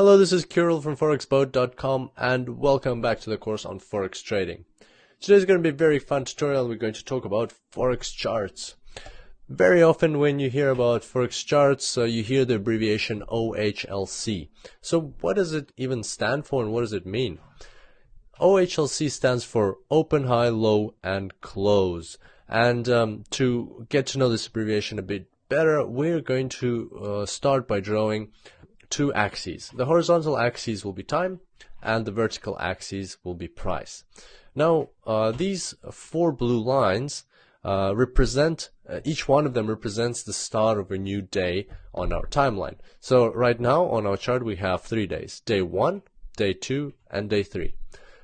Hello, this is Kirill from forexboat.com and welcome back to the course on Forex trading. Today's going to be a very fun tutorial. We're going to talk about Forex charts. Very often when you hear about Forex charts, you hear the abbreviation OHLC. So what does it even stand for and what does it mean? OHLC stands for Open, High, Low, and Close. And to get to know this abbreviation a bit better, we're going to start by drawing two axes. The horizontal axis will be time and the vertical axis will be price. Now these four blue lines represent, each one of them represents the start of a new day on our timeline. So right now on our chart we have 3 days: day 1, day 2, and day 3.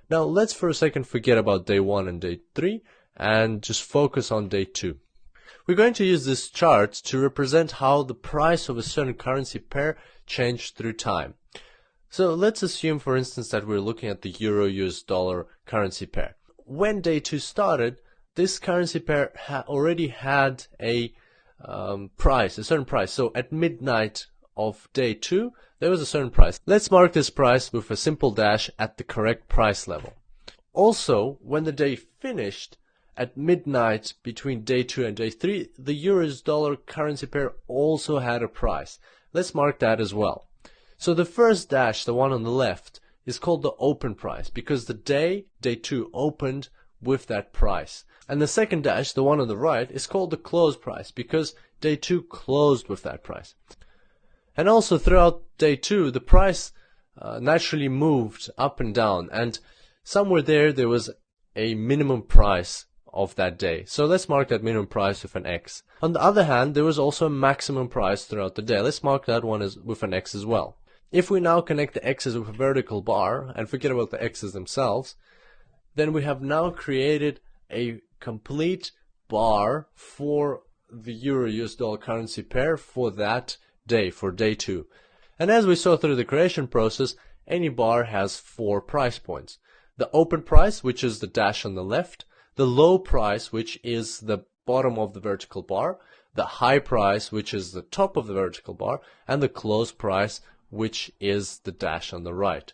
Now let's for a second forget about day 1 and day 3 and just focus on day 2. We're going to use this chart to represent how the price of a certain currency pair changed through time. So let's assume, for instance, that we're looking at the euro-US dollar currency pair. When day 2 started, this currency pair already had a price, a certain price. So at midnight of day 2, there was a certain price. Let's mark this price with a simple dash at the correct price level. Also, when the day finished, at midnight between day 2 and day 3, the euro-US dollar currency pair also had a price. Let's mark that as well. So the first dash, the one on the left, is called the open price because the day 2, opened with that price. And the second dash, the one on the right, is called the close price because day 2 closed with that price. And also throughout day 2, the price naturally moved up and down, and somewhere there was a minimum price of that day. So let's mark that minimum price with an X. On the other hand, there was also a maximum price throughout the day. Let's mark that one with an X as well. If we now connect the X's with a vertical bar and forget about the X's themselves, then we have now created a complete bar for the euro-US dollar currency pair for that day, for day 2. And as we saw through the creation process, any bar has 4 price points. The open price, which is the dash on the left, the low price, which is the bottom of the vertical bar, the high price, which is the top of the vertical bar, and the close price, which is the dash on the right.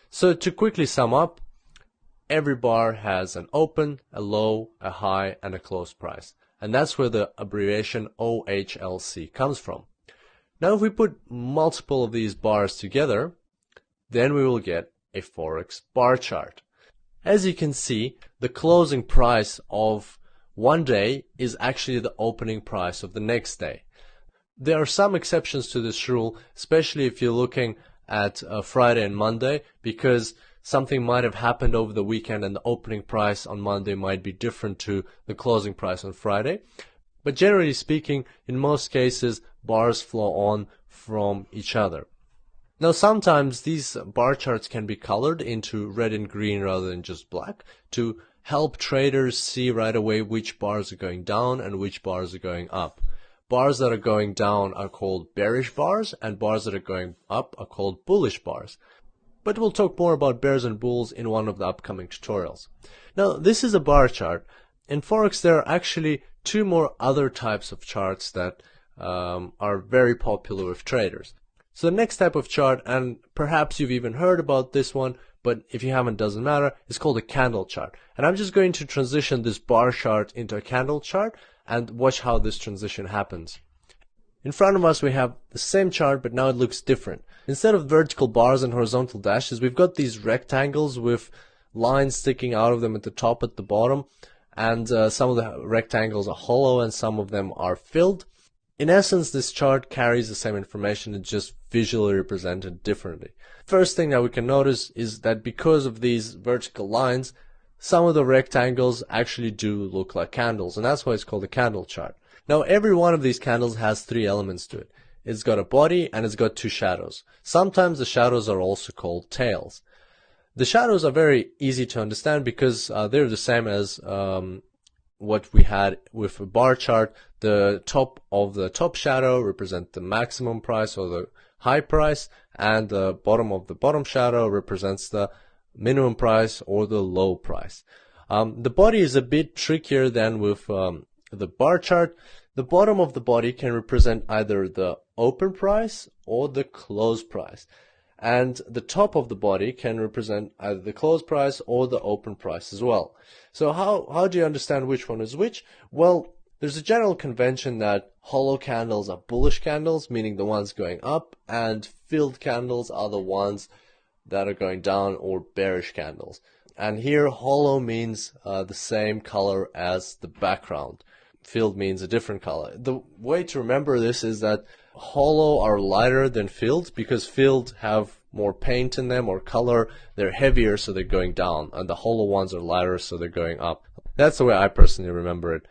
So to quickly sum up, every bar has an open, a low, a high, and a close price. And that's where the abbreviation OHLC comes from. Now if we put multiple of these bars together, then we will get a Forex bar chart. As you can see, the closing price of one day is actually the opening price of the next day. There are some exceptions to this rule, especially if you're looking at Friday and Monday, because something might have happened over the weekend and the opening price on Monday might be different to the closing price on Friday. But generally speaking, in most cases, bars flow on from each other. Now sometimes these bar charts can be colored into red and green rather than just black to help traders see right away which bars are going down and which bars are going up. Bars that are going down are called bearish bars and bars that are going up are called bullish bars. But we'll talk more about bears and bulls in one of the upcoming tutorials. Now this is a bar chart. In Forex there are actually 2 more other types of charts that are very popular with traders. So the next type of chart, and perhaps you've even heard about this one, but if you haven't, doesn't matter, is called a candle chart. And I'm just going to transition this bar chart into a candle chart and watch how this transition happens. In front of us we have the same chart, but now it looks different. Instead of vertical bars and horizontal dashes, we've got these rectangles with lines sticking out of them at the top, at the bottom, and some of the rectangles are hollow and some of them are filled. In essence, this chart carries the same information, it's just visually represented differently. First thing that we can notice is that because of these vertical lines, some of the rectangles actually do look like candles, and that's why it's called a candle chart. Now every one of these candles has 3 elements to it. It's got a body and it's got 2 shadows. Sometimes the shadows are also called tails. The shadows are very easy to understand because they're the same as what we had with a bar chart. The top of the top shadow represents the maximum price or the high price, and the bottom of the bottom shadow represents the minimum price or the low price. The body is a bit trickier than with the bar chart. The bottom of the body can represent either the open price or the close price. and the top of the body can represent either the close price or the open price as well. So how do you understand which one is which? Well, there's a general convention that hollow candles are bullish candles, meaning the ones going up, and filled candles are the ones that are going down, or bearish candles. And here hollow means the same color as the background. Filled means a different color. The way to remember this is that hollow are lighter than filled, because filled have more paint in them or color. They're heavier, so they're going down, and the hollow ones are lighter, so they're going up. That's the way I personally remember it.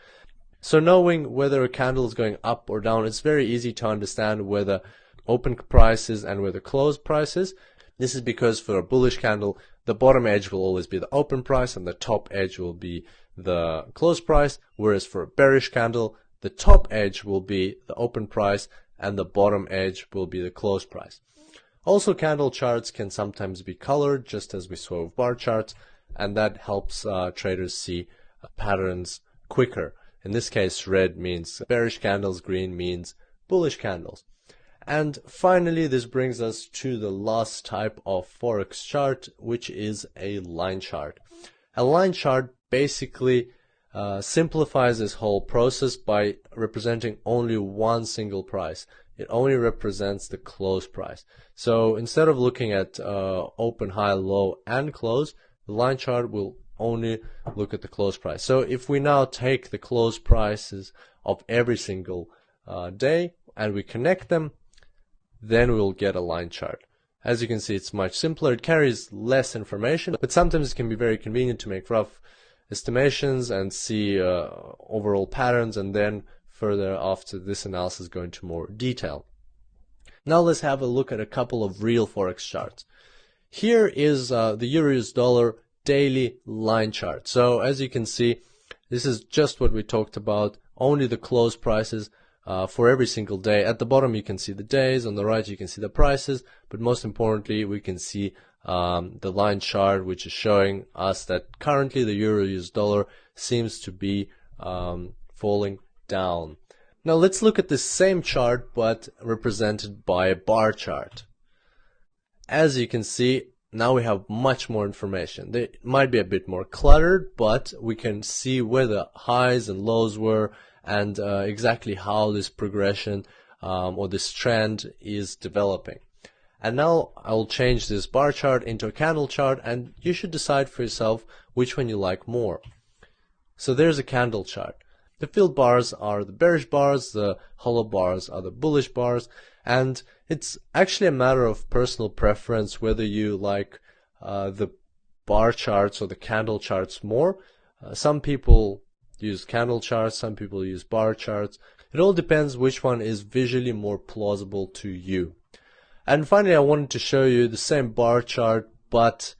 So knowing whether a candle is going up or down, it's very easy to understand where the open price is and where the close price is. This is because for a bullish candle, the bottom edge will always be the open price and the top edge will be the close price, whereas for a bearish candle, the top edge will be the open price and the bottom edge will be the close price. Also, candle charts can sometimes be colored, just as we saw with bar charts, and that helps traders see patterns quicker. In this case, red means bearish candles, green means bullish candles. And finally, this brings us to the last type of Forex chart, which is a line chart. A line chart basically simplifies this whole process by representing only one single price. It only represents the close price. So instead of looking at open, high, low, and close, the line chart will only look at the close price. So if we now take the close prices of every single day and we connect them, then we'll get a line chart. As you can see, it's much simpler. It carries less information, but sometimes it can be very convenient to make rough estimations and see overall patterns, and then further after this analysis go into more detail. Now let's have a look at a couple of real Forex charts. Here is the Euro-US dollar daily line chart. So as you can see, this is just what we talked about, only the close prices for every single day. At the bottom you can see the days, on the right you can see the prices, but most importantly we can see the line chart, which is showing us that currently the Euro-US dollar seems to be falling down. Now let's look at the same chart but represented by a bar chart. As you can see, now we have much more information. They might be a bit more cluttered, but we can see where the highs and lows were and exactly how this progression or this trend is developing. And now I'll change this bar chart into a candle chart, and you should decide for yourself which one you like more. So there's a candle chart. The filled bars are the bearish bars, the hollow bars are the bullish bars, and it's actually a matter of personal preference whether you like the bar charts or the candle charts more. Some people use candle charts, some people use bar charts. It all depends which one is visually more plausible to you. And finally, I wanted to show you the same bar chart but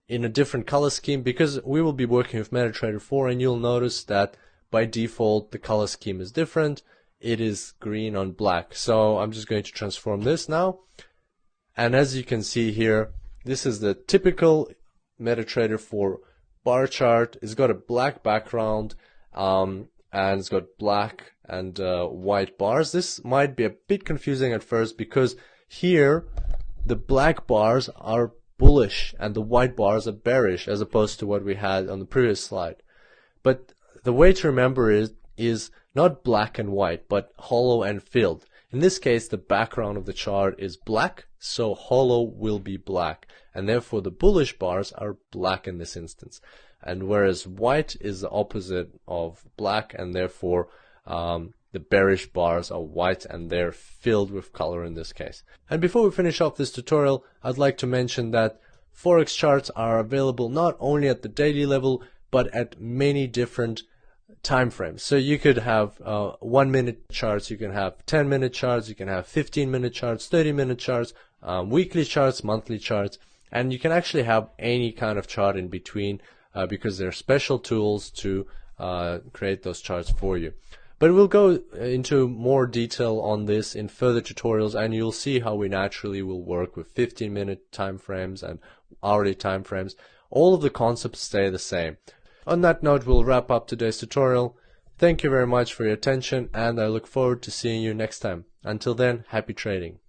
in a different color scheme, because we will be working with MetaTrader 4, and you'll notice that by default the color scheme is different. It is green on black. So I'm just going to transform this now, and as you can see here, this is the typical MetaTrader 4 bar chart. It's got a black background and it's got black and white bars. This might be a bit confusing at first because here the black bars are bullish and the white bars are bearish, as opposed to what we had on the previous slide. But the way to remember it is not black and white, but hollow and filled. In this case, the background of the chart is black, so hollow will be black, and therefore the bullish bars are black in this instance. And whereas white is the opposite of black, and therefore the bearish bars are white and they're filled with color in this case. And before we finish off this tutorial, I'd like to mention that Forex charts are available not only at the daily level, but at many different time frames. So you could have 1 minute charts, you can have 10-minute charts, you can have 15-minute charts, 30-minute charts, weekly charts, monthly charts, and you can actually have any kind of chart in between because there are special tools to create those charts for you. But we'll go into more detail on this in further tutorials, and you'll see how we naturally will work with 15-minute time frames and hourly time frames. All of the concepts stay the same. On that note, we'll wrap up today's tutorial. Thank you very much for your attention, and I look forward to seeing you next time. Until then, happy trading.